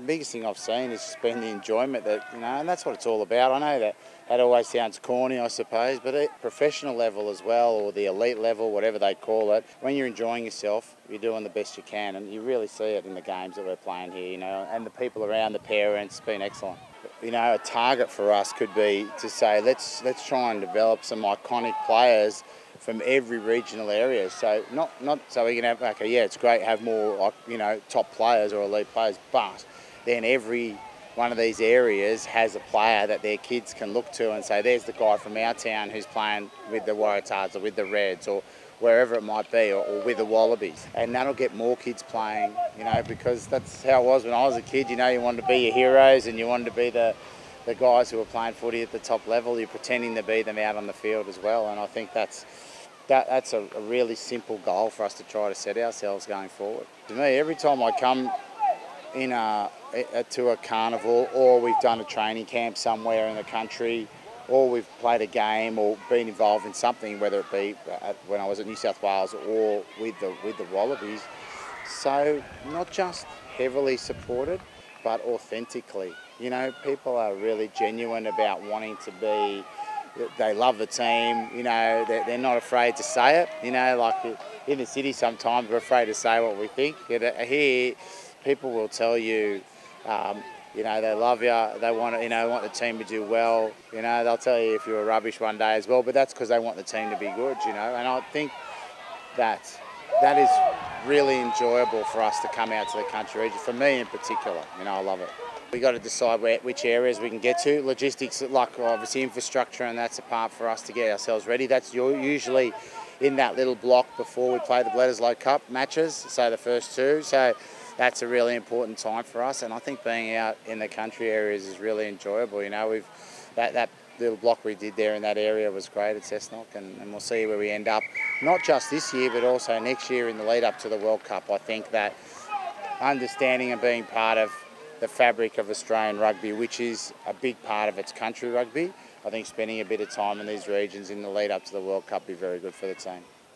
The biggest thing I've seen is just been the enjoyment that, and that's what it's all about. I know that always sounds corny, I suppose, but at professional level as well, or the elite level, whatever they call it, when you're enjoying yourself, you're doing the best you can, and you really see it in the games that we're playing here, and the people around, the parents, it's been excellent. A target for us could be to say, let's try and develop some iconic players from every regional area. So not so we can have, it's great to have more top players or elite players, but then every one of these areas has a player that their kids can look to and say, there's the guy from our town who's playing with the Waratahs or with the Reds or wherever it might be, or with the Wallabies. And that'll get more kids playing, because that's how it was when I was a kid. You wanted to be your heroes and you wanted to be the guys who were playing footy at the top level. You're pretending to be them out on the field as well. And I think that's a really simple goal for us to try to set ourselves going forward. To me, every time I come to a carnival, or we've done a training camp somewhere in the country, or we've played a game or been involved in something, whether it be when I was at New South Wales or with the Wallabies. So not just heavily supported, but authentically. People are really genuine about wanting to be. They love the team. They're not afraid to say it. Like in the city, sometimes we're afraid to say what we think. Here, people will tell you. They love you. They want want the team to do well. They'll tell you if you're rubbish one day as well, but that's because they want the team to be good. And I think that is really enjoyable for us to come out to the country region. For me in particular, I love it. We got to decide which areas we can get to. Logistics, like obviously infrastructure, and that's a part for us to get ourselves ready. That's usually in that little block before we play the Bledisloe Cup matches. So the first two. So that's a really important time for us, and I think being out in the country areas is really enjoyable. We've that little block we did there in that area was great at Cessnock, and we'll see where we end up, not just this year but also next year in the lead up to the World Cup. I think that understanding and being part of the fabric of Australian rugby, which is a big part of its country rugby, I think spending a bit of time in these regions in the lead up to the World Cup will be very good for the team.